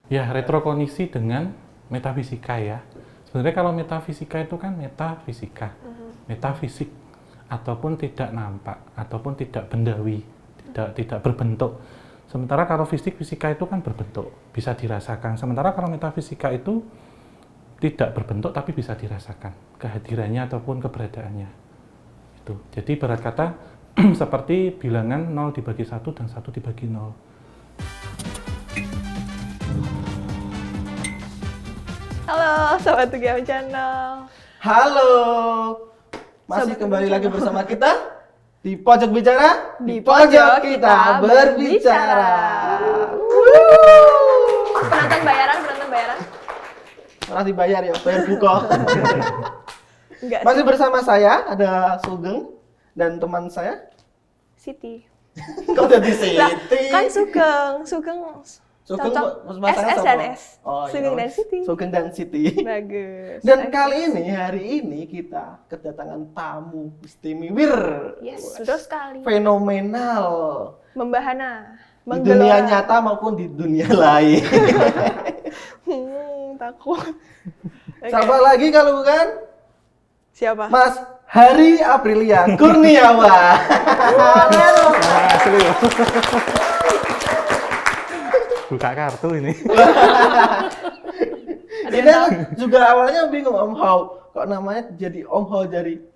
Ya, retrokognisi dengan metafisika ya. Sebenarnya kalau metafisika itu kan metafisika, metafisik, ataupun tidak nampak, ataupun tidak bendawi, tidak berbentuk. Sementara kalau fisika itu kan berbentuk, bisa dirasakan. Sementara kalau metafisika itu tidak berbentuk tapi bisa dirasakan kehadirannya ataupun keberadaannya. Itu. Jadi ibarat kata seperti bilangan 0 dibagi 1 dan 1 dibagi 0. Halo, Sobat UGM Channel. Halo, masih Sobat kembali Bicara. lagi bersama kita di Pojok Bicara. Di pojok kita berbicara. Penonton bayaran. Malah dibayar ya, bayar buka. Enggak Masih bersama saya ada Sugeng dan teman saya. Siti. Kok jadi Lah, Siti? kan Sugeng Sugeng cocok pasangan SS sama? dan S. Oh, Sugeng iya. dan Siti. Sugeng dan Siti. Bagus. Dan Oke. hari ini kita kedatangan tamu istimewa. Yes, betul sekali. Fenomenal. Membahana. Di dunia Menggelora. nyata maupun di dunia lain. Takut. Oke. Siapa lagi kalau bukan Siapa? Mas Hari Aprilia Kurniawan. Asli. Buka kartu ini. Ada yang Kita tahu? juga awalnya bingung Om Hao, kok namanya jadi Om Hao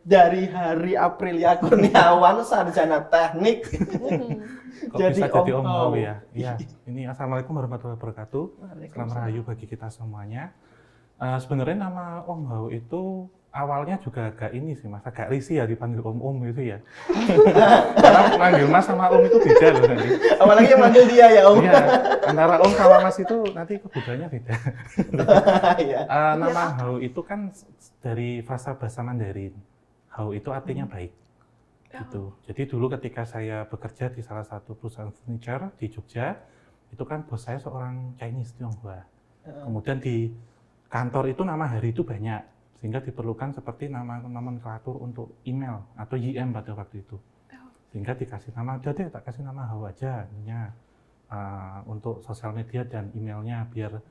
dari Hari Aprilia Kurniawan sarjana teknik. Kok bisa jadi Om Hao ya? Iya. Ini Assalamualaikum warahmatullahi wabarakatuh. Selamat rahayu bagi kita semuanya. Sebenarnya nama Om Hao itu awalnya juga agak ini sih Mas, agak risih ya dipanggil Om gitu ya. Karena manggil Mas sama Om itu beda loh nanti. Apalagi yang manggil dia ya Om. Iya, antara Om sama Mas itu nanti kebudayaannya beda. Iya. Nama Hao itu kan dari frasa bahasa Mandarin. Hao itu artinya baik. Gitu. Jadi dulu ketika saya bekerja di salah satu perusahaan furniture di Jogja, itu kan bos saya seorang Chinese Tionghoa. Kemudian di kantor itu nama Hari itu banyak, sehingga diperlukan seperti nama nomenklatur untuk email atau YM pada waktu itu. Sehingga dikasih nama, jadi tak kasih nama Hao aja, ininya untuk sosial media dan emailnya, biar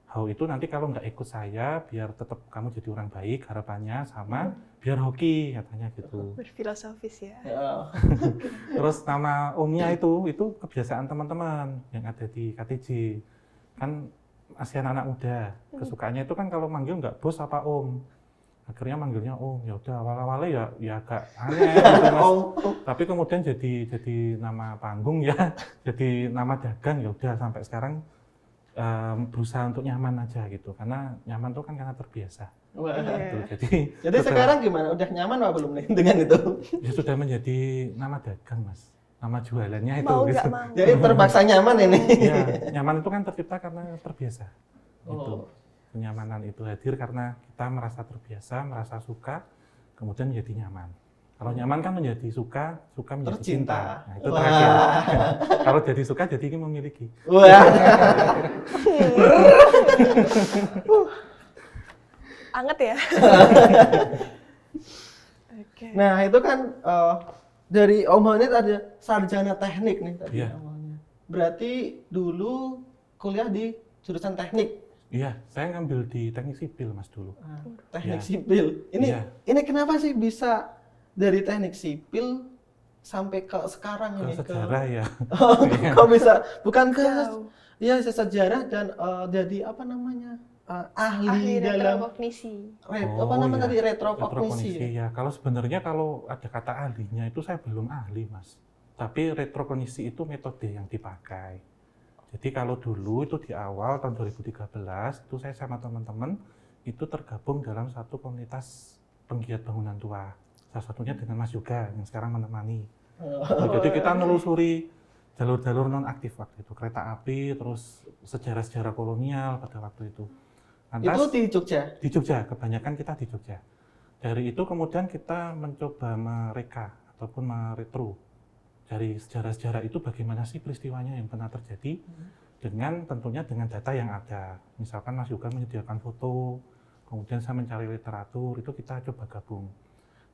Hao itu nanti kalau nggak ikut saya, biar tetap kamu jadi orang baik, harapannya sama, biar hoki katanya gitu. Berfilosofis ya. Ya. Terus nama Omnya itu kebiasaan teman-teman yang ada di KTJ. Kan masih anak muda, kesukaannya itu kan kalau manggil nggak bos apa Om. Akhirnya manggilnya Om, ya udah awal-awalnya ya agak aneh gitu Mas. Tapi kemudian jadi nama panggung ya, jadi nama dagang ya udah sampai sekarang berusaha untuk nyaman aja gitu. Karena nyaman tuh kan karena terbiasa. Wah. Gitu. Jadi sekarang gimana? Udah nyaman apa belum nih dengan itu? Ya sudah menjadi nama dagang Mas. Nama jualannya itu. Mau gitu. nggak mau. Jadi terpaksa nyaman ini. Ya, nyaman itu kan tercipta karena terbiasa. Gitu. Oh. Kenyamanan itu hadir karena kita merasa terbiasa, merasa suka, kemudian menjadi nyaman. Kalau nyaman kan menjadi suka menjadi Tercinta. cinta. Nah, itu Wah. terakhir. Kalau jadi suka jadi ingin memiliki. Wah. Anget ya. Oke. Nah itu kan dari Om Hao ini ada sarjana teknik nih tadi Iya. awalnya. Berarti dulu kuliah di jurusan teknik. Iya, saya ngambil di teknik sipil Mas dulu. Teknik Iya. sipil. Iya. Ini kenapa sih bisa dari teknik sipil sampai ke sekarang Ke ini sejarah ya. Oh, kok bisa bukan ke Jauh. ya sejarah dan jadi apa namanya ahli Ahli dalam retrokognisi. apa namanya tadi retrokognisi. Retrokognisi ya. Kalau sebenarnya kalau ada kata ahlinya itu saya belum ahli Mas. Tapi retrokognisi itu metode yang dipakai. Jadi kalau dulu itu di awal tahun 2013 itu saya sama teman-teman itu tergabung dalam satu komunitas penggiat bangunan tua. Salah satunya dengan Mas Yoga yang sekarang menemani. Jadi kita menelusuri jalur-jalur non aktif waktu itu, kereta api, terus sejarah-sejarah kolonial pada waktu itu. Itu di Jogja. Di Jogja, kebanyakan kita di Jogja. Dari itu kemudian kita mencoba mereka ataupun meretro dari sejarah-sejarah itu bagaimana sih peristiwanya yang pernah terjadi dengan tentunya dengan data yang ada. Misalkan Mas Yoga menyediakan foto, kemudian saya mencari literatur, itu kita coba gabung.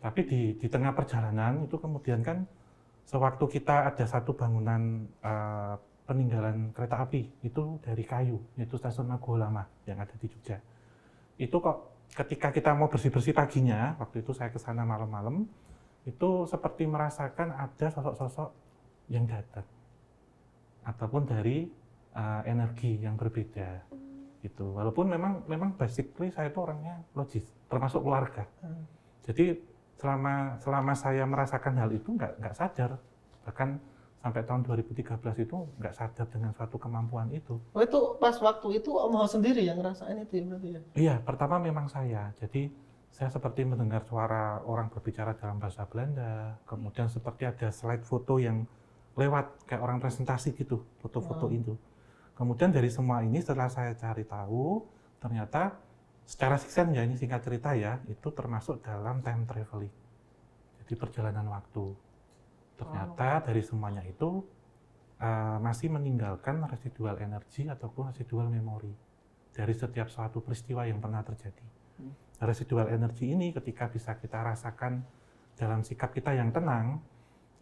Tapi di tengah perjalanan itu kemudian kan sewaktu kita ada satu bangunan peninggalan kereta api itu dari kayu, yaitu stasiun Mago Lama yang ada di Jogja. Itu kok ketika kita mau bersih-bersih paginya, waktu itu saya ke sana malam-malam, itu seperti merasakan ada sosok-sosok yang datang ataupun dari energi yang berbeda. Gitu. Walaupun memang basically saya itu orangnya logis, termasuk keluarga. Jadi selama saya merasakan hal itu nggak sadar, bahkan sampai tahun 2013 itu nggak sadar dengan suatu kemampuan itu. Oh itu pas waktu itu Om Hao sendiri yang ngerasain itu ya berarti ya? Iya, pertama memang saya. Jadi saya seperti mendengar suara orang berbicara dalam bahasa Belanda, kemudian seperti ada slide foto yang lewat kayak orang presentasi gitu, foto-foto itu. Kemudian dari semua ini setelah saya cari tahu, ternyata secara siksen ya, ini singkat cerita ya, itu termasuk dalam time traveling. Jadi perjalanan waktu. Ternyata dari semuanya itu masih meninggalkan residual energi ataupun residual memori dari setiap suatu peristiwa yang pernah terjadi. Residual energi ini ketika bisa kita rasakan dalam sikap kita yang tenang,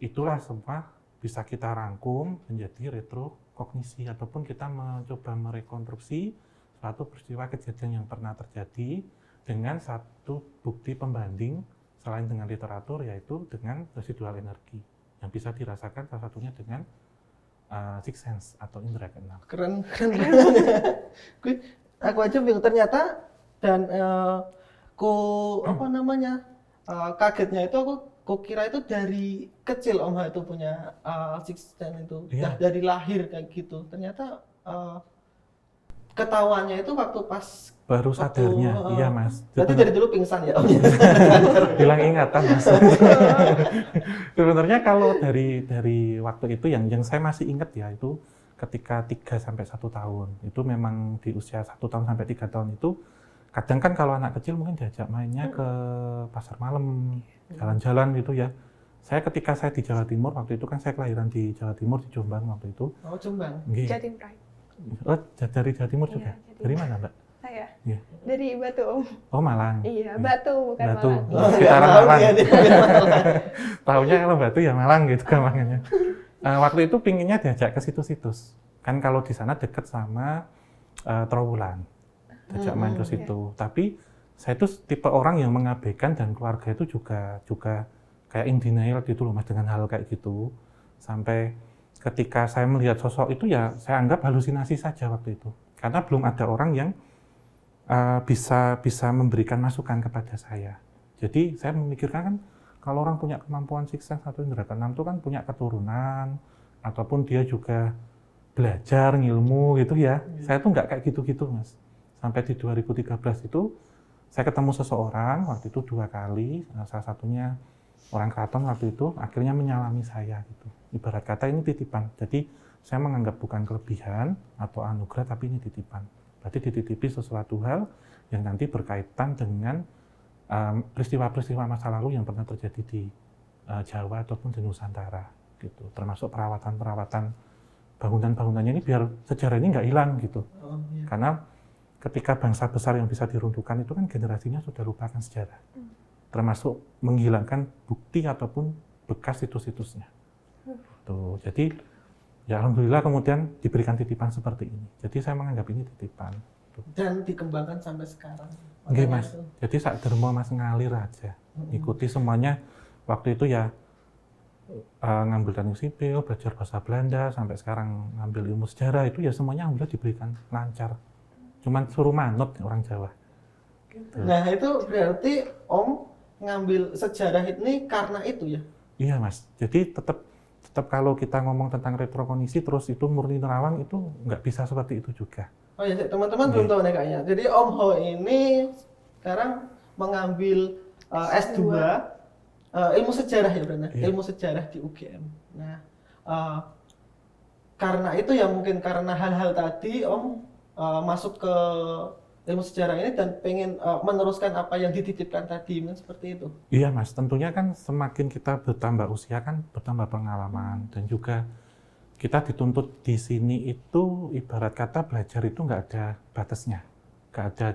itulah semua bisa kita rangkum menjadi retrokognisi ataupun kita mencoba merekonstruksi suatu peristiwa kejadian yang pernah terjadi dengan satu bukti pembanding selain dengan literatur, yaitu dengan residual energi yang bisa dirasakan salah satunya dengan sixth sense atau indera keenam. Keren. Aku aja bingung ternyata dan kagetnya itu aku kira itu dari kecil Om Hao itu punya sixth sense itu, dari lahir kayak gitu. Ternyata ketahuannya itu waktu pas baru sadarnya, iya Mas. Berarti dari dulu pingsan ya Om? Hilang ingatan Mas. Sebenarnya kalau dari waktu itu yang saya masih ingat ya, itu ketika 3-1 tahun, itu memang di usia 1 tahun sampai 3 tahun itu, kadang kan kalau anak kecil mungkin diajak mainnya ke pasar malam, jalan-jalan gitu ya. Ketika saya di Jawa Timur, waktu itu kan saya kelahiran di Jawa Timur, di Jombang waktu itu. Oh Jombang? Jatim Pride. Oh, dari Jawa Timur juga? Iya, dari mana Mbak? Saya? Iya. Dari Batu Om. Oh Malang? Iya, Batu bukan Batu. Malang. Sekitaran Malang. Ya, Tahunya kalau Batu ya Malang gitu gampangnya. Waktu itu pinginnya diajak ke situs-situs. Kan kalau di sana deket sama Trowulan. Diajak main ke situ. Tapi saya itu tipe orang yang mengabaikan dan keluarga itu juga kayak in denial gitu loh Mas dengan hal kayak gitu. Sampai ketika saya melihat sosok itu ya saya anggap halusinasi saja waktu itu. Karena belum ada orang yang bisa memberikan masukan kepada saya. Jadi saya memikirkan kan kalau orang punya kemampuan sixth sense atau indera keenam itu kan punya keturunan ataupun dia juga belajar ngilmu gitu ya. Saya tuh nggak kayak gitu-gitu Mas. Sampai di 2013 itu saya ketemu seseorang waktu itu 2 kali, salah satunya orang keraton waktu itu akhirnya menyalami saya gitu. Ibarat kata ini titipan. Jadi saya menganggap bukan kelebihan atau anugerah tapi ini titipan. Berarti dititipi sesuatu hal yang nanti berkaitan dengan peristiwa-peristiwa masa lalu yang pernah terjadi di Jawa ataupun di Nusantara gitu. Termasuk perawatan-perawatan bangunan-bangunannya ini biar sejarah ini nggak hilang gitu. Karena ketika bangsa besar yang bisa diruntuhkan itu kan generasinya sudah lupakan sejarah. Termasuk menghilangkan bukti ataupun bekas situs-situsnya. Tuh, jadi ya alhamdulillah kemudian diberikan titipan seperti ini. Jadi saya menganggap ini titipan. Tuh. Dan dikembangkan sampai sekarang. Oke Mas, jadi sak dermo Mas ngalir aja. Ikuti semuanya. Waktu itu ya ngambil teknik sipil, belajar bahasa Belanda, sampai sekarang ngambil ilmu sejarah, itu ya semuanya alhamdulillah diberikan lancar. Cuman suruh manut orang Jawa. Gitu. Nah itu berarti Om ngambil sejarah ini karena itu ya? Iya Mas, jadi tetap kalau kita ngomong tentang retrokognisi terus itu murni nerawang itu nggak bisa seperti itu juga. Oh ya teman-teman belum tahu nih kayaknya. Jadi Om Hao ini sekarang mengambil S2 ilmu sejarah ya benar? Iya. Ilmu sejarah di UGM. Nah karena itu ya mungkin karena hal-hal tadi Om masuk ke ilmu sejarah ini dan pengen meneruskan apa yang dititipkan tadi, seperti itu. Iya Mas, tentunya kan semakin kita bertambah usia kan bertambah pengalaman dan juga kita dituntut di sini itu ibarat kata belajar itu nggak ada batasnya, nggak ada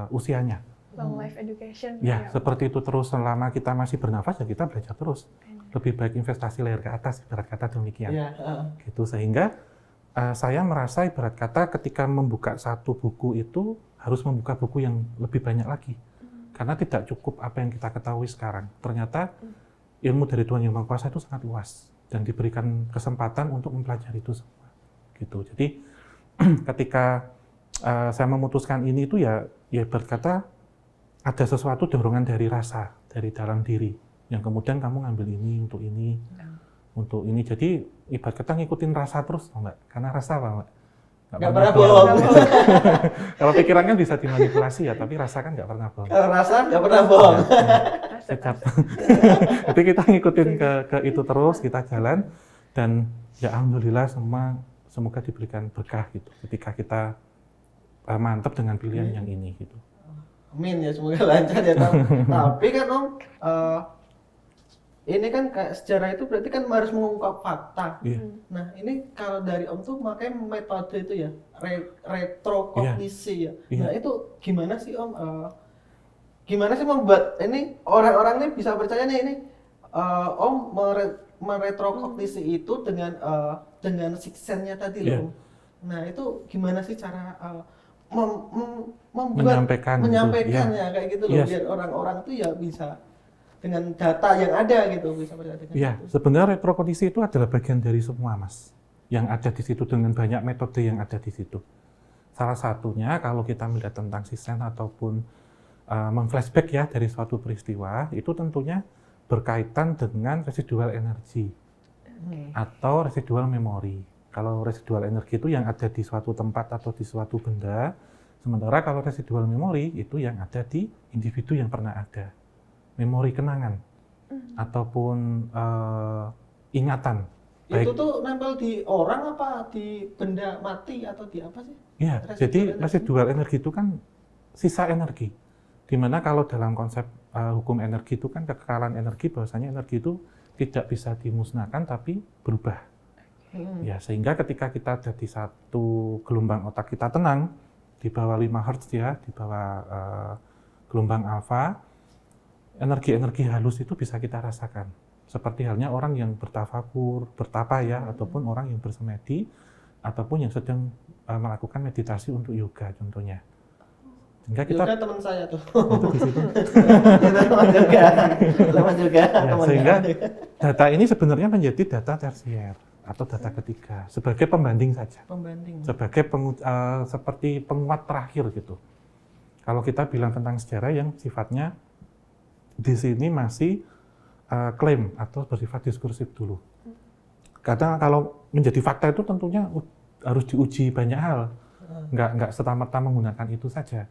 usianya. Long life education. Ya, seperti itu terus selama kita masih bernafas ya kita belajar terus. lebih baik investasi layar ke atas, ibarat kata demikian. Iya, Gitu, sehingga saya merasa ibarat kata ketika membuka satu buku itu harus membuka buku yang lebih banyak lagi. Karena tidak cukup apa yang kita ketahui sekarang. Ternyata ilmu dari Tuhan Yang Maha Kuasa itu sangat luas dan diberikan kesempatan untuk mempelajari itu semua. Gitu. Jadi ketika saya memutuskan ini itu ya berkata ada sesuatu dorongan dari rasa, dari dalam diri, yang kemudian kamu ngambil ini untuk ini, untuk ini. Jadi ibarat kata ngikutin rasa terus, Mbak. Karena rasa apa, Mbak? nggak pernah bohong. Kalau pikiran kan bisa dimanipulasi ya, tapi rasa kan nggak pernah bohong. Kalau rasa nggak pernah bohong. Sejak. Jadi kita ngikutin ke itu terus, kita jalan, dan ya alhamdulillah semoga diberikan berkah gitu. Ketika kita mantap dengan pilihan yang ini gitu. Amin ya, semoga lancar ya Tom. Tapi kan Om, ini kan kayak sejarah itu berarti kan harus mengungkap fakta. Iya. Nah ini kalau dari Om tuh makanya metode itu ya, retrokognisi ya. Iya. Nah itu gimana sih Om? Gimana sih membuat ini orang-orang ini bisa percaya nih ini Om meretrokognisi itu dengan sixth sense-nya tadi loh. Iya. Om. Nah itu gimana sih cara membuat menyampaikannya kayak gitu loh, Yes. biar orang-orang tuh ya bisa dengan data yang ada gitu bisa percaya dengan Iya, itu. sebenarnya retrokondisi itu adalah bagian dari semua, Mas. Yang ada di situ dengan banyak metode yang ada di situ. Salah satunya kalau kita melihat tentang sixth ataupun memflashback ya dari suatu peristiwa, itu tentunya berkaitan dengan residual energi atau residual memori. Kalau residual energi itu yang ada di suatu tempat atau di suatu benda, sementara kalau residual memori itu yang ada di individu yang pernah ada. Memori kenangan ataupun ingatan. Itu tuh nempel di orang apa di benda mati atau di apa sih? Iya, jadi residual energi itu kan sisa energi. Dimana kalau dalam konsep hukum energi itu kan kekekalan energi, bahwasanya energi itu tidak bisa dimusnahkan tapi berubah. Ya, sehingga ketika kita ada di satu gelombang otak kita tenang, di bawah 5 Hz ya, di bawah gelombang alfa, energi-energi halus itu bisa kita rasakan. Seperti halnya orang yang bertafakur, bertapa ya, ataupun orang yang bersemedi, ataupun yang sedang melakukan meditasi untuk yoga contohnya. Sehingga kita Yoga teman saya tuh. itu di situ. Teman juga. Ya, sehingga data ini sebenarnya menjadi data tersier atau data ketiga sebagai pembanding saja. Pembanding. Sebagai seperti penguat terakhir gitu. Kalau kita bilang tentang sejarah yang sifatnya di sini masih klaim atau bersifat diskursif dulu. Karena kalau menjadi fakta itu tentunya harus diuji banyak hal, nggak serta-merta menggunakan itu saja.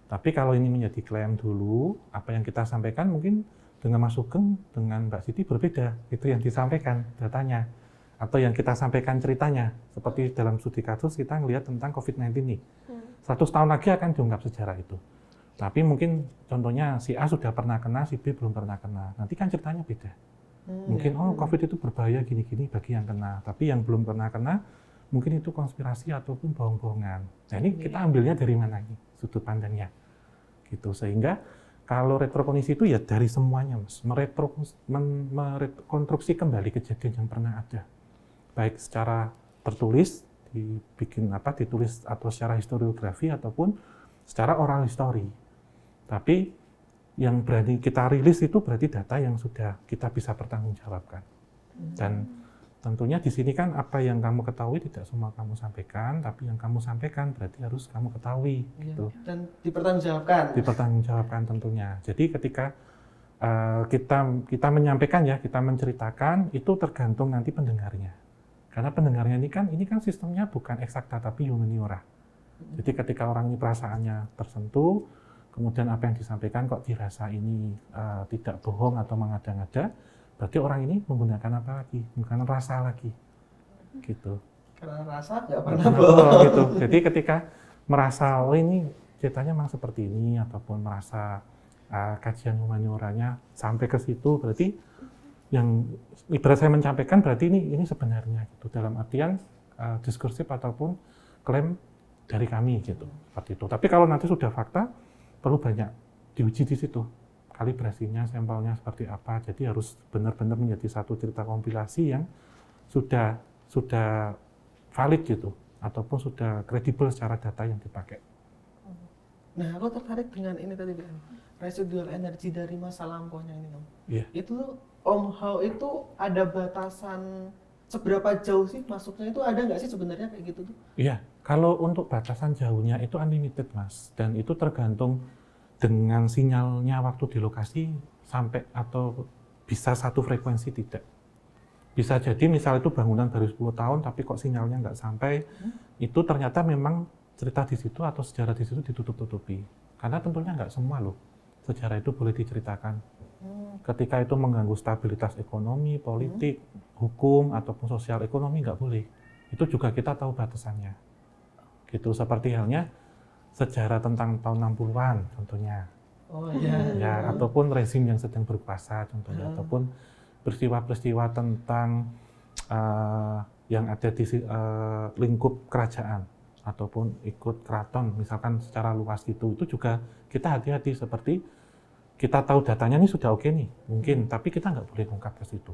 Tapi kalau ini menjadi klaim dulu, apa yang kita sampaikan mungkin dengan Mas Sugeng, dengan Mbak Siti berbeda. Itu yang disampaikan datanya. Atau yang kita sampaikan ceritanya. Seperti dalam studi kasus kita ngelihat tentang COVID-19 nih. 100 tahun lagi akan diungkap sejarah itu. Tapi mungkin contohnya si A sudah pernah kena, si B belum pernah kena. Nanti kan ceritanya beda. Mungkin COVID itu berbahaya gini-gini bagi yang kena. Tapi yang belum pernah kena, mungkin itu konspirasi ataupun bohong-bohongan. Nah ini kita ambilnya dari mana nih sudut pandangnya. Gitu. Sehingga kalau retrokognisi itu ya dari semuanya, Mas. Merekonstruksi kembali kejadian yang pernah ada. Baik secara tertulis, ditulis atau secara historiografi ataupun secara oral history. Tapi yang berani kita rilis itu berarti data yang sudah kita bisa pertanggungjawabkan. Dan tentunya di sini kan apa yang kamu ketahui tidak semua kamu sampaikan, tapi yang kamu sampaikan berarti harus kamu ketahui. Gitu. Dan dipertanggungjawabkan. Dipertanggungjawabkan tentunya. Jadi ketika kita menyampaikan ya, kita menceritakan, itu tergantung nanti pendengarnya. Karena pendengarnya ini kan sistemnya bukan eksakta tapi humaniora. Jadi ketika orang ini perasaannya tersentuh, kemudian apa yang disampaikan kok dirasa ini tidak bohong atau mengada-ngada, berarti orang ini menggunakan apa lagi? Menggunakan rasa lagi, gitu. Karena rasa nggak pernah bohong. Gitu. Jadi ketika merasa oh ini ceritanya memang seperti ini, ataupun merasa kajian humanioranya sampai ke situ, berarti yang ibarat saya menyampaikan berarti ini sebenarnya, gitu. Dalam artian diskursif ataupun klaim dari kami gitu, seperti itu. Tapi kalau nanti sudah fakta, perlu banyak diuji di situ. kalibrasinya, sampelnya seperti apa. Jadi harus benar-benar menjadi satu cerita kompilasi yang sudah valid gitu, ataupun sudah kredibel secara data yang dipakai. Nah, aku tertarik dengan ini tadi, residual energi dari masa lampaunya ini, Om. Iya. Itu Om Hao itu ada batasan seberapa jauh sih masuknya, itu ada nggak sih sebenarnya kayak gitu tuh? Iya, kalau untuk batasan jauhnya itu unlimited, Mas, dan itu tergantung dengan sinyalnya waktu di lokasi sampai atau bisa satu frekuensi tidak. Bisa jadi misal itu bangunan baru 10 tahun tapi kok sinyalnya nggak sampai, itu ternyata memang cerita di situ atau sejarah di situ ditutup-tutupi. Karena tentunya nggak semua loh sejarah itu boleh diceritakan. Ketika itu mengganggu stabilitas ekonomi, politik, hukum, ataupun sosial ekonomi nggak boleh. Itu juga kita tahu batasannya. Gitu, seperti halnya sejarah tentang tahun 60-an tentunya. Oh iya. Ya, ataupun rezim yang sedang berkuasa contohnya, ataupun peristiwa-peristiwa tentang yang ada di lingkup kerajaan ataupun ikut keraton misalkan secara luas itu juga kita hati-hati, seperti kita tahu datanya ini sudah oke nih mungkin, tapi kita nggak boleh ungkap ke situ.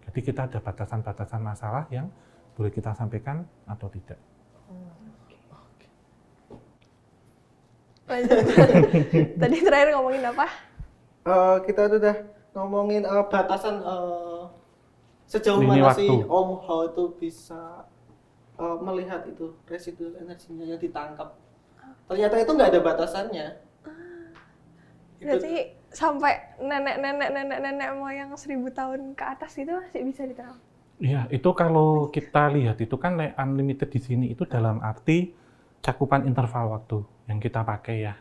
Jadi kita ada batasan-batasan masalah yang boleh kita sampaikan atau tidak. Tadi terakhir ngomongin apa? Kita udah ngomongin batasan sejauh Lini mana sih waktu. Om Hao itu bisa melihat itu residual energinya yang ditangkap. Ternyata itu nggak ada batasannya. Berarti sampai nenek moyang 1000 tahun ke atas itu masih bisa diterang? Iya, itu kalau kita lihat itu kan unlimited di sini itu dalam arti cakupan interval waktu yang kita pakai ya.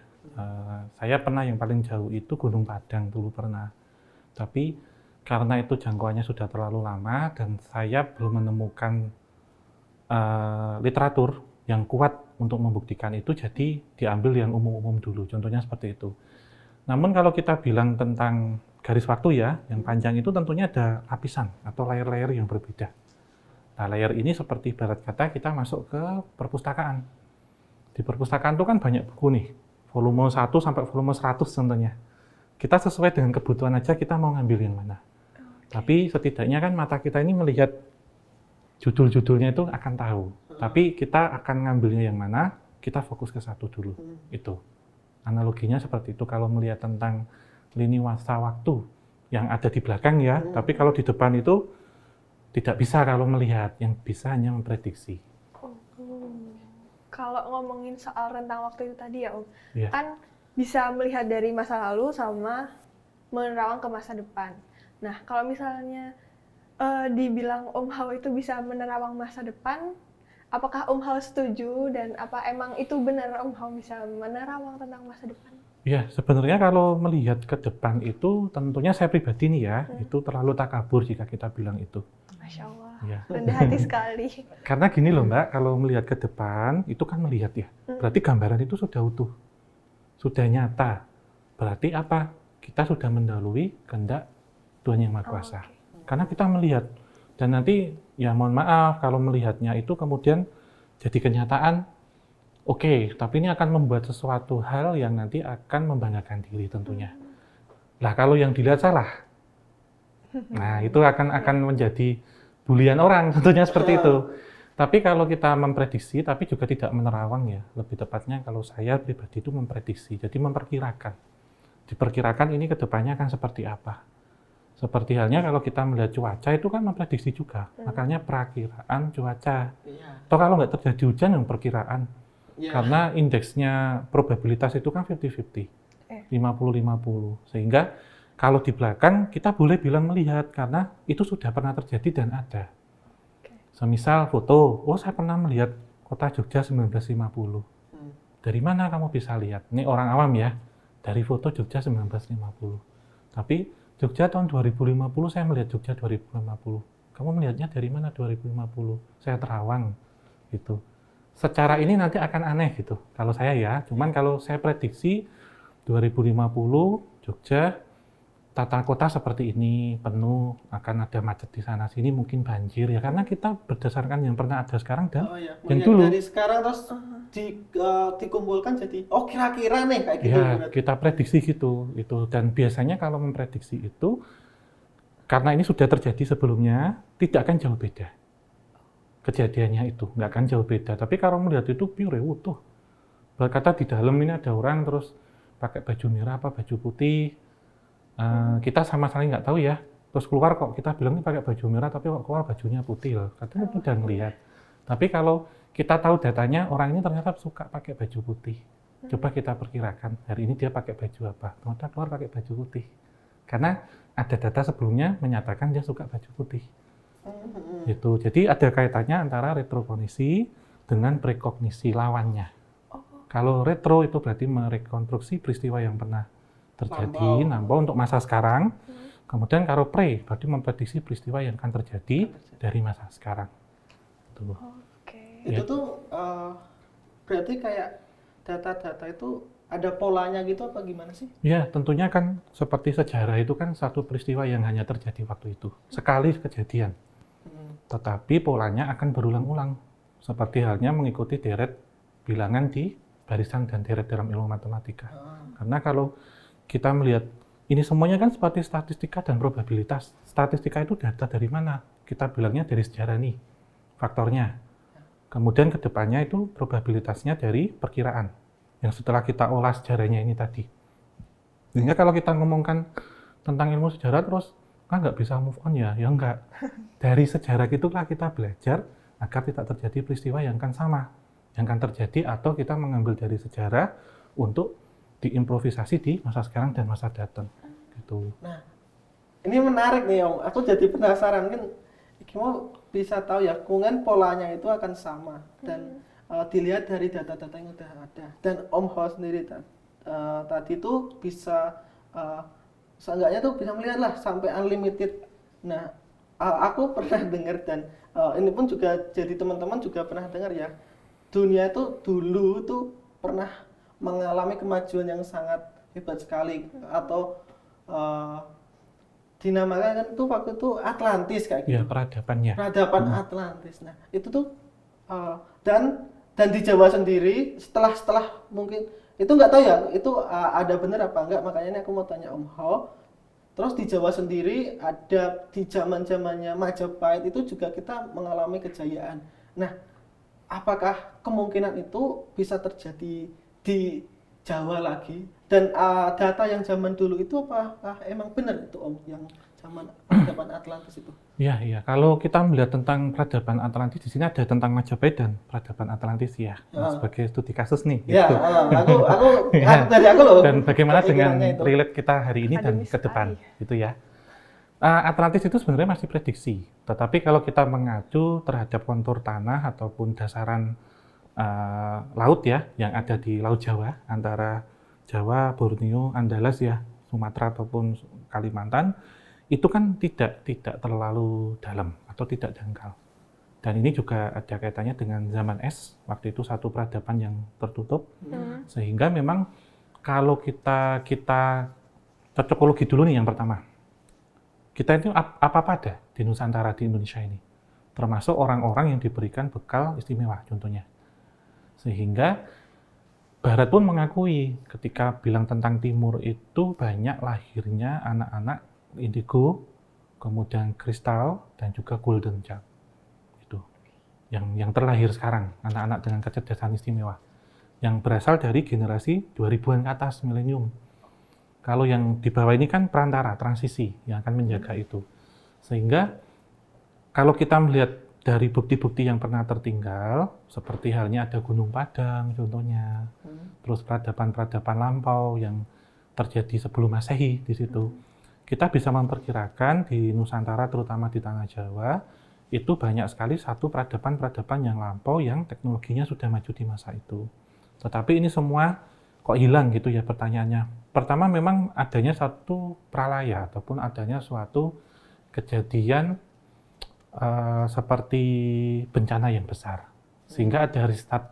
Saya pernah yang paling jauh itu Gunung Padang dulu pernah. Tapi karena itu jangkauannya sudah terlalu lama dan saya belum menemukan literatur yang kuat untuk membuktikan itu, jadi diambil yang umum-umum dulu. Contohnya seperti itu. Namun kalau kita bilang tentang garis waktu ya, yang panjang itu tentunya ada lapisan atau layer-layer yang berbeda. Nah, layer ini seperti ibarat kata kita masuk ke perpustakaan. Di perpustakaan itu kan banyak buku nih, volume 1 sampai volume 100 contohnya. Kita sesuai dengan kebutuhan aja kita mau ngambil yang mana. Tapi setidaknya kan mata kita ini melihat judul-judulnya itu akan tahu. Tapi kita akan ngambilnya yang mana, kita fokus ke satu dulu. Itu. Analoginya seperti itu kalau melihat tentang lini masa waktu yang ada di belakang ya. Tapi kalau di depan itu tidak bisa kalau melihat, yang bisa hanya memprediksi. Kalau ngomongin soal rentang waktu itu tadi ya Om, Iya. kan bisa melihat dari masa lalu sama menerawang ke masa depan. Nah, kalau misalnya dibilang Om Hao itu bisa menerawang masa depan, apakah Om Hao setuju dan apa emang itu benar Om Hao bisa menerawang tentang masa depan? Ya, sebenarnya kalau melihat ke depan itu tentunya saya pribadi nih ya, itu terlalu takabur jika kita bilang itu. Masya Allah, Ya. rendah hati sekali. Karena gini loh Mbak, kalau melihat ke depan itu kan melihat ya, berarti gambaran itu sudah utuh, sudah nyata. Berarti apa? Kita sudah mendahului kehendak Tuhan Yang Maha Kuasa. Karena kita melihat, dan nanti ya mohon maaf kalau melihatnya itu kemudian jadi kenyataan, oke, tapi ini akan membuat sesuatu hal yang nanti akan membanggakan diri tentunya. Lah kalau yang dilihat salah, nah itu akan menjadi bulian orang tentunya seperti itu. Tapi kalau kita memprediksi, tapi juga tidak menerawang ya, lebih tepatnya kalau saya pribadi itu memprediksi, jadi memperkirakan. Diperkirakan ini ke depannya akan seperti apa. Seperti halnya kalau kita melihat cuaca itu kan memprediksi juga, makanya perakiraan cuaca. Atau kalau nggak terjadi hujan yang perkiraan. Karena indeksnya probabilitas itu kan 50-50, 50-50. Sehingga kalau di belakang kita boleh bilang melihat karena itu sudah pernah terjadi dan ada. Semisal foto, oh saya pernah melihat kota Jogja 1950. Dari mana kamu bisa lihat? Ini orang awam ya, dari foto Jogja 1950. Tapi Jogja tahun 2050 saya melihat Jogja 2050. Kamu melihatnya dari mana 2050? Saya terawang gitu. Secara ini nanti akan aneh gitu. Kalau saya ya, cuman kalau saya prediksi 2050 Jogja tata kota seperti ini penuh, akan ada macet di sana sini, mungkin banjir ya karena kita berdasarkan yang pernah ada sekarang dan yang dulu. Dari sekarang terus dikumpulkan jadi kira-kira nih kayak gitu. Ya, kita prediksi gitu itu. Dan biasanya kalau memprediksi itu karena ini sudah terjadi sebelumnya, tidak akan jauh beda kejadiannya itu, nggak akan jauh beda. Tapi kalau melihat itu pure utuh, berkata di dalam ini ada orang terus pakai baju merah apa baju putih, kita sama sekali nggak tahu ya. Terus keluar kok kita bilang ini pakai baju merah, tapi kok keluar bajunya putih loh. Katanya udah ngelihat. Tapi kalau kita tahu datanya orang ini ternyata suka pakai baju putih. Coba kita perkirakan hari ini dia pakai baju apa? Ternyata keluar pakai baju putih. Karena ada data sebelumnya menyatakan dia suka baju putih. Gitu. Jadi ada kaitannya antara retrokognisi dengan prekognisi lawannya. Kalau retro itu berarti merekonstruksi peristiwa yang pernah terjadi, nampau untuk masa sekarang. Kemudian kalau pre berarti memprediksi peristiwa yang akan terjadi dari masa sekarang. Tuh. Itu tuh berarti kayak data-data itu ada polanya gitu apa gimana sih? Ya, tentunya kan seperti sejarah itu kan satu peristiwa yang hanya terjadi waktu itu. Sekali kejadian. Tetapi polanya akan berulang-ulang. Seperti halnya mengikuti deret bilangan di barisan dan deret dalam ilmu matematika. Karena kalau kita melihat ini semuanya kan seperti statistika dan probabilitas. Statistika itu data dari mana? Kita bilangnya dari sejarah nih, faktornya. Kemudian kedepannya itu probabilitasnya dari perkiraan. Yang setelah kita olah sejarahnya ini tadi. Sehingga kalau kita ngomongkan tentang ilmu sejarah terus, kan nggak bisa move on ya? Ya enggak. Dari sejarah itulah kita belajar agar tidak terjadi peristiwa yang akan sama. Yang akan terjadi atau kita mengambil dari sejarah untuk diimprovisasi di masa sekarang dan masa datang. Gitu. Nah, ini menarik nih Om. Aku jadi penasaran kan, kamu bisa tahu ya, kan polanya itu akan sama dan dilihat dari data-data yang udah ada. Dan Om Ho sendiri tadi itu bisa seenggaknya tuh bisa melihat lah sampai unlimited. Nah, aku pernah dengar dan ini pun juga jadi teman-teman juga pernah dengar ya. Dunia itu dulu tuh pernah mengalami kemajuan yang sangat hebat sekali atau dinamakan kan tuh waktu itu Atlantis kayak gitu. Ya, peradabannya. Peradaban Atlantis. Nah, itu tuh dan di Jawa sendiri setelah mungkin itu nggak tahu ya itu ada benar apa enggak, makanya ini aku mau tanya Om Ho. Terus di Jawa sendiri ada di zaman-zamannya Majapahit itu juga kita mengalami kejayaan. Nah, apakah kemungkinan itu bisa terjadi di Jawa lagi? Dan data yang zaman dulu itu apakah emang benar itu Om yang zaman peradaban Atlantis itu? Iya. Kalau kita melihat tentang peradaban Atlantis, di sini ada tentang Majapahit dan peradaban Atlantis ya. Sebagai studi kasus nih. Ya, gitu. aku Ya. dari aku loh. Dan bagaimana dengan itu. relate kita hari ini dan ke depan, gitu ya. Atlantis itu sebenarnya masih prediksi, tetapi kalau kita mengacu terhadap kontur tanah ataupun dasaran laut ya, yang ada di Laut Jawa, antara Jawa, Borneo, Andalas ya, Sumatera ataupun Kalimantan, itu kan tidak terlalu dalam atau tidak dangkal. Dan ini juga ada kaitannya dengan zaman es, waktu itu satu peradaban yang tertutup, sehingga memang kalau kita cocokologi dulu nih yang pertama. Kita itu apa-apa ada di Nusantara, di Indonesia ini. Termasuk orang-orang yang diberikan bekal istimewa contohnya. Sehingga Barat pun mengakui ketika bilang tentang Timur itu banyak lahirnya anak-anak indigo, kemudian kristal, dan juga golden child. Itu yang terlahir sekarang, anak-anak dengan kecerdasan istimewa. Yang berasal dari generasi 2000-an ke atas, milenium. Kalau yang di bawah ini kan perantara, transisi yang akan menjaga itu. Sehingga kalau kita melihat dari bukti-bukti yang pernah tertinggal, seperti halnya ada Gunung Padang contohnya, terus peradaban-peradaban lampau yang terjadi sebelum Masehi di situ. Kita bisa memperkirakan di Nusantara, terutama di Tanah Jawa, itu banyak sekali satu peradaban-peradaban yang lampau yang teknologinya sudah maju di masa itu. Tetapi ini semua kok hilang gitu ya pertanyaannya. Pertama memang adanya satu pralaya ataupun adanya suatu kejadian seperti bencana yang besar. Sehingga ada restart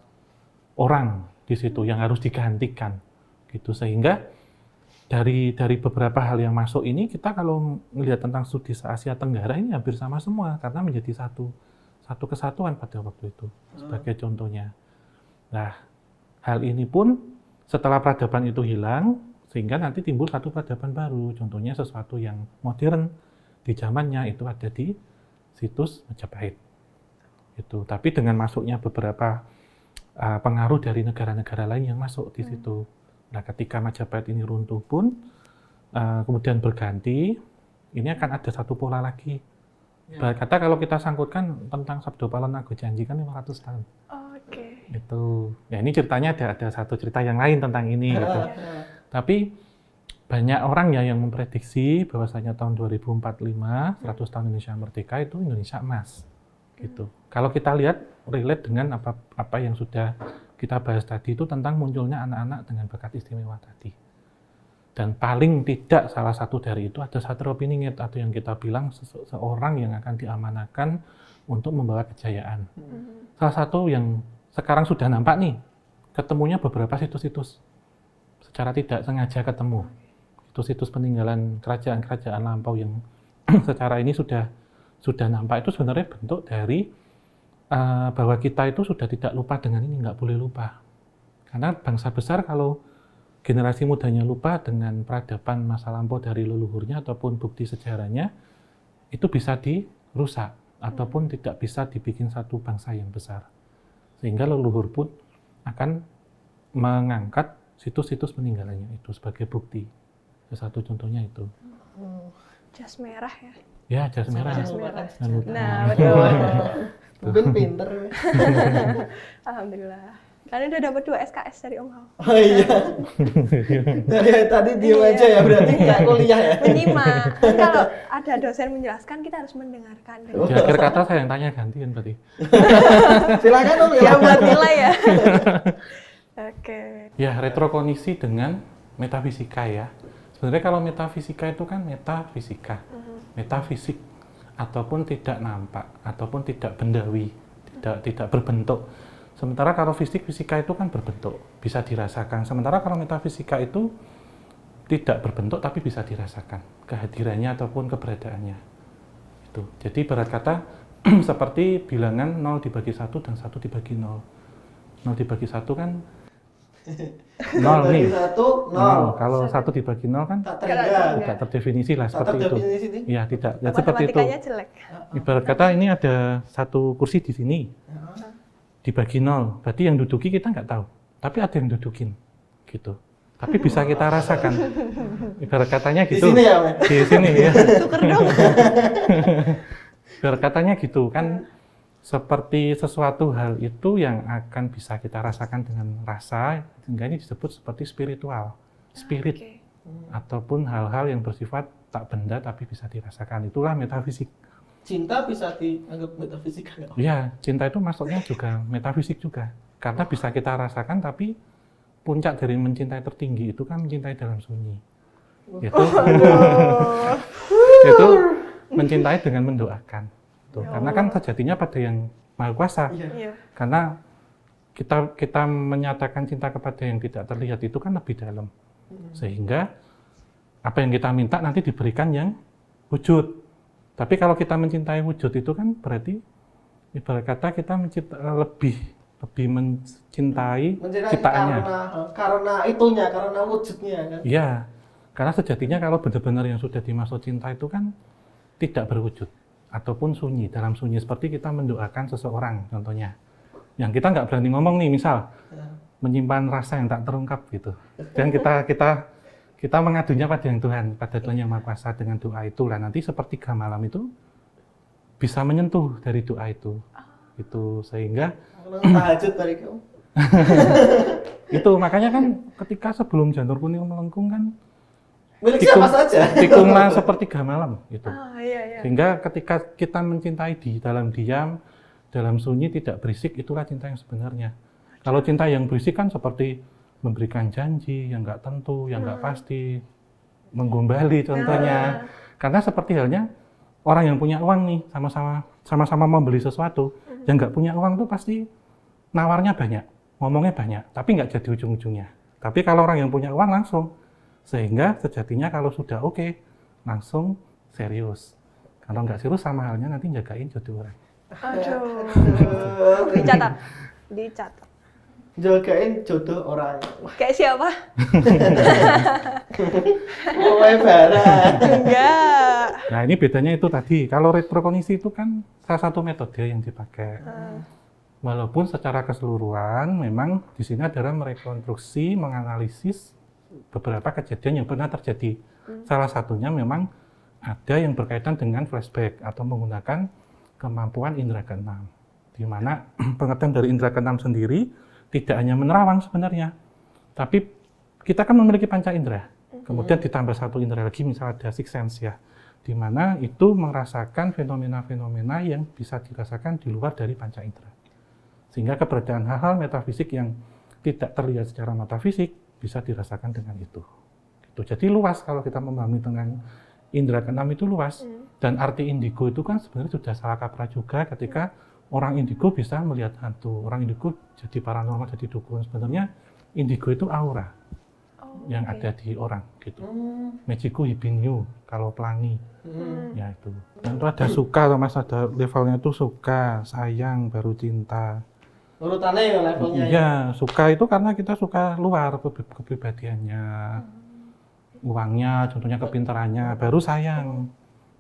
orang di situ yang harus digantikan gitu. Sehingga dari beberapa hal yang masuk ini kita kalau melihat tentang studi Asia Tenggara ini hampir sama semua karena menjadi satu kesatuan pada waktu itu sebagai contohnya. Nah, hal ini pun setelah peradaban itu hilang, sehingga nanti timbul satu peradaban baru. Contohnya sesuatu yang modern di zamannya itu ada di situs Majapahit. Itu. Tapi dengan masuknya beberapa pengaruh dari negara-negara lain yang masuk di situ. Nah, ketika Majapahit ini runtuh pun, kemudian berganti, ini akan ada satu pola lagi. Kata kalau kita sangkutkan tentang Sabdo Palon Nago Janji kan 500 tahun. Oke. Itu. Ya ini ceritanya ada satu cerita yang lain tentang ini gitu. Tapi banyak orang ya yang memprediksi bahwasanya tahun 2045 100 tahun Indonesia merdeka itu Indonesia emas. Gitu. Kalau kita lihat relate dengan apa yang sudah kita bahas tadi itu tentang munculnya anak-anak dengan bakat istimewa tadi. Dan paling tidak salah satu dari itu ada Satrio Piningit atau yang kita bilang seorang yang akan diamanahkan untuk membawa kejayaan. Salah satu yang sekarang sudah nampak nih, ketemunya beberapa situs-situs. Secara tidak sengaja ketemu. Situs-situs peninggalan kerajaan-kerajaan lampau yang secara ini sudah nampak itu sebenarnya bentuk dari bahwa kita itu sudah tidak lupa dengan ini, nggak boleh lupa. Karena bangsa besar kalau generasi mudanya lupa dengan peradaban masa lampau dari leluhurnya ataupun bukti sejarahnya, itu bisa dirusak ataupun tidak bisa dibikin satu bangsa yang besar. Sehingga leluhur pun akan mengangkat situs-situs peninggalannya itu sebagai bukti. Satu contohnya itu. Jas merah ya. Ya, jas merah. Jas merah. Jangan lupa. Nah, betul. Mungkin pinter. Alhamdulillah. Kalian udah dapat 2 SKS dari Om Hao. Oh iya. Dari tadi diem aja ya, berarti nggak kuliah ya? Menyimak. Kan kalau ada dosen menjelaskan, kita harus mendengarkan. Di akhir kata saya yang tanya gantian berarti. Silakan Om Ya buat nilai ya. Oke. Ya, retrokognisi dengan metafisika ya. Sebenarnya kalau metafisika itu kan metafisika, metafisik, ataupun tidak nampak, ataupun tidak bendawi, tidak berbentuk. Sementara kalau fisika itu kan berbentuk, bisa dirasakan. Sementara kalau metafisika itu tidak berbentuk tapi bisa dirasakan kehadirannya ataupun keberadaannya. Itu. Jadi ibarat kata seperti bilangan 0 dibagi 1 dan 1 dibagi 0. 0 dibagi 1 kan 0 nih. 1, 0. Kalau 1 dibagi 0 kan Tak teringat. tidak terdefinisi lah Tak seperti itu. terdefinisi nih. Iya, tidak. Ya, seperti itu. Matematikanya jelek. Ibarat kata ini ada satu kursi di sini. Dibagi 0, berarti yang duduki kita nggak tahu. Tapi ada yang dudukin. Gitu. Tapi bisa kita rasakan. Ibarat katanya gitu. Di sini ya, Mas? Di sini ya. Tuker dong. Ibarat katanya gitu kan. Seperti sesuatu hal itu yang akan bisa kita rasakan dengan rasa, sehingga ini disebut seperti spiritual, spirit, Oke. ataupun hal-hal yang bersifat tak benda tapi bisa dirasakan. Itulah metafisik. Cinta bisa dianggap metafisika nggak? Ya, cinta itu masuknya juga metafisik juga, karena bisa kita rasakan, tapi puncak dari mencintai tertinggi itu kan mencintai dalam sunyi. Itu mencintai dengan mendoakan. Tuh, karena kan sejatinya pada yang Maha Kuasa. Iya. Karena kita menyatakan cinta kepada yang tidak terlihat itu kan lebih dalam. Sehingga apa yang kita minta nanti diberikan yang wujud. Tapi kalau kita mencintai wujud itu kan berarti ibarat kata kita lebih mencintai ciptaannya. Karena itunya, karena wujudnya kan. Iya. Karena sejatinya kalau benar-benar yang sudah dimaksud cinta itu kan tidak berwujud ataupun sunyi, dalam sunyi seperti kita mendoakan seseorang contohnya. Yang kita nggak berani ngomong nih, misal menyimpan rasa yang tak terungkap gitu. Dan kita mengadunya pada yang Tuhan, pada Tuhan yang Maha Kuasa dengan doa itulah nanti sepertiga malam itu bisa menyentuh dari doa itu. Itu sehingga tahajud dari kamu. itu makanya kan ketika sebelum janur kuning melengkung kan Milik siapa saja? tikunglah sepertiga malam gitu. Iya. Sehingga ketika kita mencintai di dalam diam, dalam sunyi tidak berisik, itulah cinta yang sebenarnya. Kalau cinta yang berisik kan seperti memberikan janji yang nggak tentu, yang nggak pasti, menggombali contohnya. Karena seperti halnya orang yang punya uang nih, sama-sama membeli sesuatu, yang nggak punya uang tuh pasti nawarnya banyak, ngomongnya banyak, tapi nggak jadi ujung-ujungnya. Tapi kalau orang yang punya uang langsung, sehingga sejatinya kalau sudah oke, langsung serius. Kalau nggak serius sama halnya nanti jagain jodoh orang. Aduh. Dicatat. jagain jodoh orang. Kayak siapa? Oh, barang. Enggak. Nah, ini bedanya itu tadi. Kalau retrokognisi itu kan salah satu metode yang dipakai. Walaupun secara keseluruhan memang di sini adalah merekonstruksi, menganalisis beberapa kejadian yang pernah terjadi. Salah satunya memang ada yang berkaitan dengan flashback atau menggunakan kemampuan indera keenam. Di mana pengertian dari indera keenam sendiri tidak hanya menerawang sebenarnya, tapi kita kan memiliki panca indera. Kemudian ditambah satu indera lagi, misalnya ada sixth sense ya, di mana itu merasakan fenomena-fenomena yang bisa dirasakan di luar dari panca indera. Sehingga keberadaan hal-hal metafisik yang tidak terlihat secara metafisik bisa dirasakan dengan itu. Gitu. Jadi luas kalau kita memahami dengan indera keenam itu luas. Dan arti indigo itu kan sebenarnya sudah salah kaprah juga ketika orang indigo bisa melihat hantu. Orang indigo jadi paranormal, jadi dukun. Sebenarnya indigo itu aura yang ada di orang gitu. Magico hibinyu kalau pelangi. Ya itu. Dan itu ada suka, Mas, ada levelnya itu suka, sayang, baru cinta. Urutannya ya levelnya. Iya, suka itu karena kita suka luar kepribadiannya, uangnya, contohnya kepintarannya, baru sayang,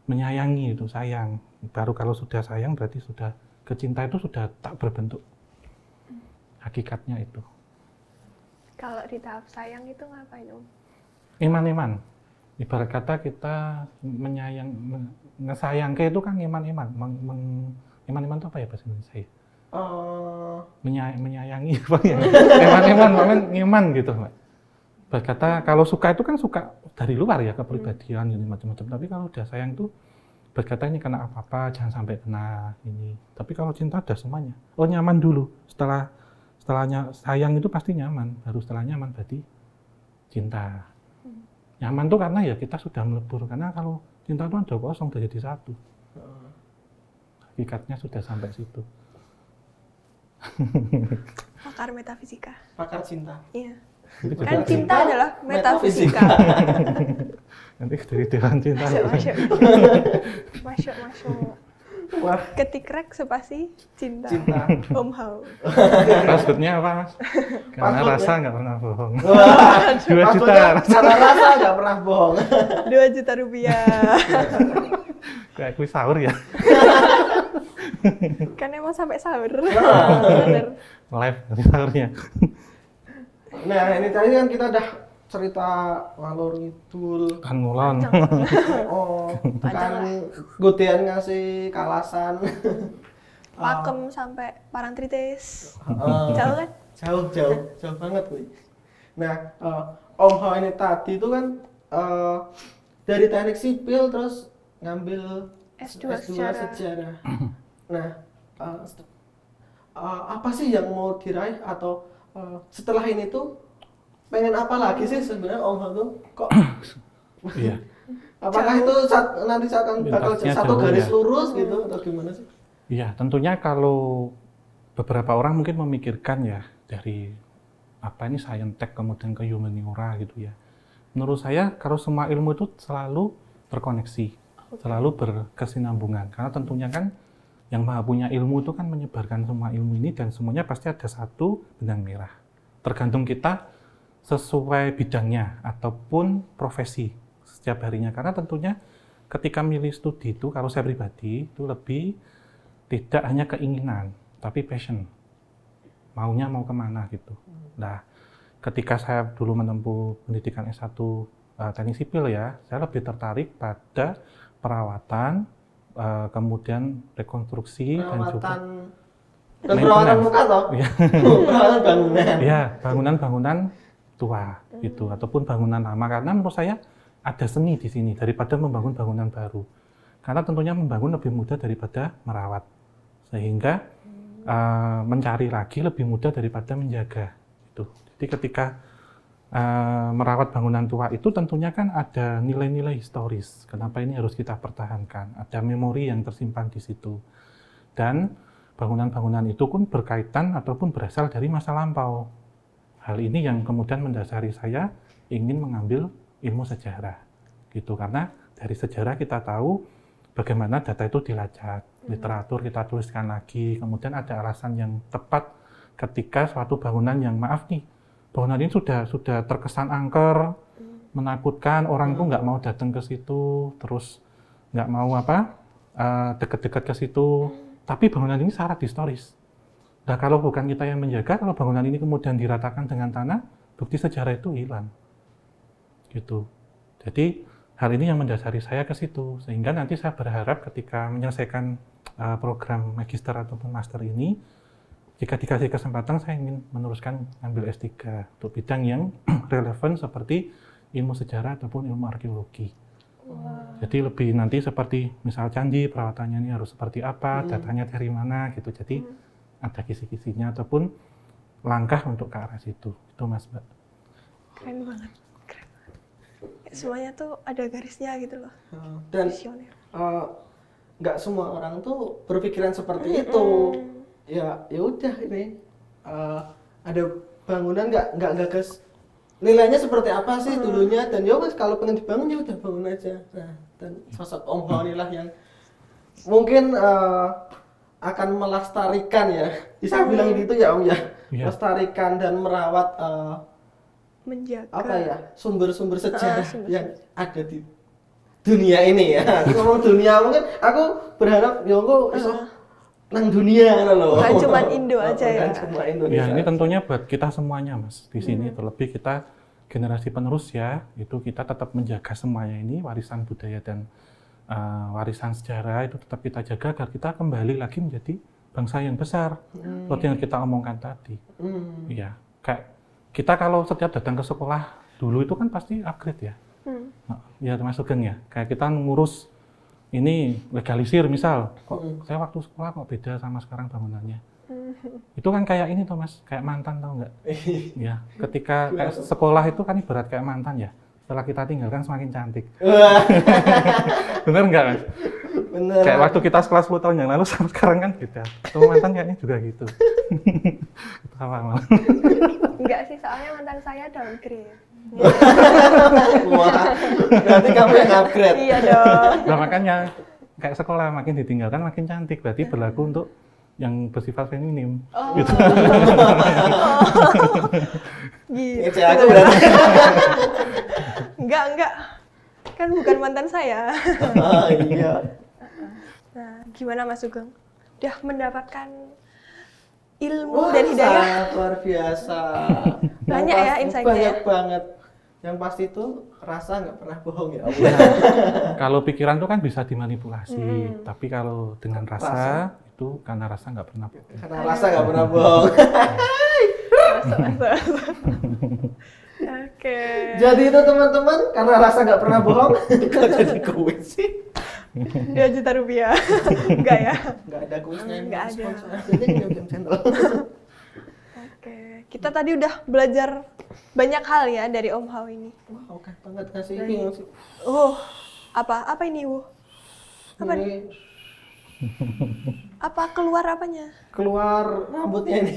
menyayangi itu sayang. Baru kalau sudah sayang berarti sudah kecinta itu sudah tak berbentuk. Hakikatnya itu. Kalau di tahap sayang itu ngapain, Om? Iman-iman. Ibarat kata kita ngesayang ke itu kan iman-iman. Iman-iman itu apa ya bahasa Indonesia? Menyayangi apa ya? Iman-iman, iman gitu, Mbak. Berkata kalau suka itu kan suka dari luar ya, kepribadian ini macam-macam. Tapi kalau udah sayang tuh berkata ini kena apa-apa, jangan sampai kena ini. Tapi kalau cinta udah semuanya. Oh, nyaman dulu. Setelahnya sayang itu pasti nyaman. Baru setelah nyaman berarti cinta. Nyaman tuh karena ya kita sudah melebur. Karena kalau cinta itu udah kosong, udah jadi satu. Hakikatnya sudah sampai situ. Pakar metafisika. Pakar cinta. Iya. Itu juga Kan cinta adalah metafisika. nanti dari dewan cinta. Masuk. Wah, Ketikrek spasi cinta. cinta. Om Hao. Passwordnya apa, Mas? Karena Passwordnya? rasa nggak pernah bohong. Wah, 2 juta. Karena rasa nggak pernah bohong. 2 juta rupiah. Kayak kuis sahur ya. Kan emang sampai sahur. Bener. Live dari sahurnya. Nah, ini tadi kan kita udah cerita ngalor ngidul. Kan ngulon. Oh, kan godean ngasih kalasan. Pakem sampai Parangtritis. Eh, Jauh kan? jauh banget nih. Nah, Om Hao ini tadi itu kan dari teknik sipil terus ngambil S2 sejarah. Nah, apa sih yang mau diraih atau setelah ini tuh pengen apa lagi sih sebenarnya Om Hao tuh kok? Iya. Apakah itu nanti akan bakal Lintasnya satu jauh, garis ya. lurus gitu atau gimana sih? Iya, tentunya kalau beberapa orang mungkin memikirkan ya dari apa ini science-tech kemudian ke humaniora gitu ya. Menurut saya kalau semua ilmu itu selalu terkoneksi, selalu berkesinambungan. Karena tentunya kan yang maha punya ilmu itu kan menyebarkan semua ilmu ini dan semuanya pasti ada satu benang merah. Tergantung kita sesuai bidangnya ataupun profesi setiap harinya. Karena tentunya ketika milih studi itu, kalau saya pribadi itu lebih tidak hanya keinginan, tapi passion. Maunya mau kemana gitu. Nah, ketika saya dulu menempuh pendidikan S1 teknik sipil ya, saya lebih tertarik pada perawatan, kemudian rekonstruksi dan juga perawatan muka toh? Iya. Perawatan bangunan. Ya, bangunan-bangunan tua gitu ataupun bangunan lama karena menurut saya ada seni di sini daripada membangun bangunan baru. Karena tentunya membangun lebih mudah daripada merawat. Sehingga mencari lagi lebih mudah daripada menjaga itu. Jadi ketika merawat bangunan tua itu tentunya kan ada nilai-nilai historis. Kenapa ini harus kita pertahankan? Ada memori yang tersimpan di situ. Dan bangunan-bangunan itu pun berkaitan ataupun berasal dari masa lampau. Hal ini yang kemudian mendasari saya ingin mengambil ilmu sejarah. Gitu karena dari sejarah kita tahu bagaimana data itu dilacak, literatur kita tuliskan lagi, kemudian ada alasan yang tepat ketika suatu bangunan yang maaf nih, bangunan ini sudah terkesan angker, menakutkan, orang tuh nggak mau datang ke situ, terus nggak mau deket-deket ke situ. Tapi bangunan ini syarat historis. Nah kalau bukan kita yang menjaga, kalau bangunan ini kemudian diratakan dengan tanah, bukti sejarah itu hilang. Gitu. Jadi hal ini yang mendasari saya ke situ, sehingga nanti saya berharap ketika menyelesaikan program magister ataupun master ini, jika dikasih kesempatan saya ingin meneruskan ambil S3 untuk bidang yang relevan seperti ilmu sejarah ataupun ilmu arkeologi. Jadi lebih nanti seperti misal candi, perawatannya ini harus seperti apa, datanya dari mana gitu. Jadi ada kisi-kisinya ataupun langkah untuk ke arah situ. Itu Mas Mbak. Keren banget. Semuanya tuh ada garisnya gitu loh. Dan Visioner. nggak semua orang tuh berpikiran seperti itu. Ya udah ini ada bangunan nggak nilainya seperti apa sih dulunya, dan ya mas kalau pengen dibangun ya udah bangun aja. Nah, dan sosok Om Hao inilah yang mungkin akan melestarikan ya, bisa bilang gitu ya Om ya, melestarikan dan merawat menjaga sumber-sumber sejarah yang ada di dunia ini ya. Aku ngomong dunia, mungkin aku berharap ya aku nang dunia loh. Bukan cuma Indo aja ya. Cuma Indonesia. Ya ini tentunya buat kita semuanya Mas. Di sini terlebih kita generasi penerus ya, itu kita tetap menjaga semuanya ini, warisan budaya dan warisan sejarah itu tetap kita jaga agar kita kembali lagi menjadi bangsa yang besar. Seperti yang kita omongkan tadi. Ya, kayak kita kalau setiap datang ke sekolah dulu itu kan pasti upgrade ya. Nah, ya termasuk geng ya. Kayak kita ngurus ini legalisir misal, kok saya waktu sekolah kok beda sama sekarang bangunannya. Itu kan kayak ini tuh Mas, kayak mantan tau nggak? Ya, ketika kayak sekolah itu kan ibarat kayak mantan ya. Setelah kita tinggalkan semakin cantik. Bener nggak Mas? Bener. Kayak waktu kita sekolah 10 tahun yang lalu sama sekarang kan beda. Tuh mantan kayaknya juga gitu. Apa malah? Enggak sih, soalnya mantan saya downgrade. Wah, berarti kamu yang upgrade. Iya dong. Nah makanya kayak sekolah makin ditinggalkan makin cantik, berarti berlaku untuk yang bersifat feminim. Gitu. Gitu aku berarti. Enggak. Kan bukan mantan saya. Oh iya. Nah, gimana Mas Sugeng? Udah mendapatkan ilmu dan hidayah? Sangat luar biasa. Banyak ya insight-nya. Banyak banget. Yang pasti itu rasa nggak pernah bohong ya Allah. Kalau pikiran itu kan bisa dimanipulasi, tapi kalau dengan rasa itu karena rasa nggak pernah bohong. Karena rasa nggak pernah bohong. Masuk. Oke. Jadi itu teman-teman, karena rasa nggak pernah bohong, kok jadi kuis sih? 2 juta rupiah. Enggak ya? Nggak ada kuisnya. Nggak ada. Channel. Oke. Kita tadi udah belajar banyak hal ya dari Om Hao ini. Wah, oke banget ngasih ini. Apa ini, Apa nih? Apa keluar apanya? Keluar rambutnya ini.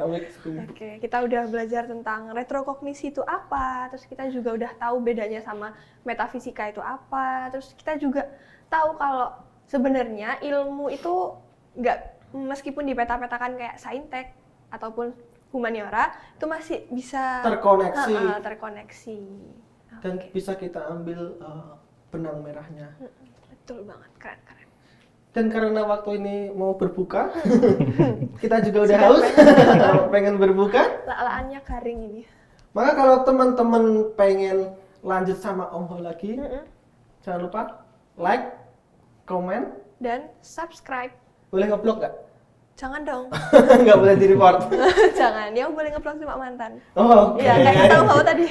Oke, kita udah belajar tentang retrokognisi itu apa, terus kita juga udah tahu bedanya sama metafisika itu apa, terus kita juga tahu kalau sebenarnya ilmu itu nggak, meskipun dipeta-petakan kayak saintek ataupun humaniora, itu masih bisa terkoneksi. Dan bisa kita ambil benang merahnya. Betul banget, keren. Dan karena waktu ini mau berbuka, kita juga udah haus, pengen berbuka. Lalaannya garing ini. Maka kalau teman-teman pengen lanjut sama Om Hao lagi, jangan lupa like, komen, dan subscribe. boleh ngeblok nggak? Jangan dong. Nggak boleh di report. Jangan, yang boleh ngeblok cuma mantan. Oh, oke. Iya, kayak kata Om Hao tadi.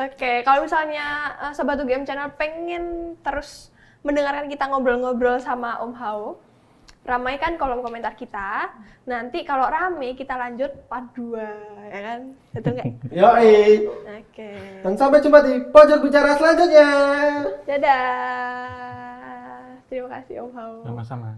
Oke, kalau misalnya Sobat UGM Channel pengen terus mendengarkan kita ngobrol-ngobrol sama Om Hao, ramaikan kolom komentar kita. Nanti kalau rame kita lanjut part 2, ya kan? Betul nggak? Yoi. Oke. Dan sampai jumpa di pojok bicara selanjutnya. Dadah. Terima kasih Om Hao. Sama-sama.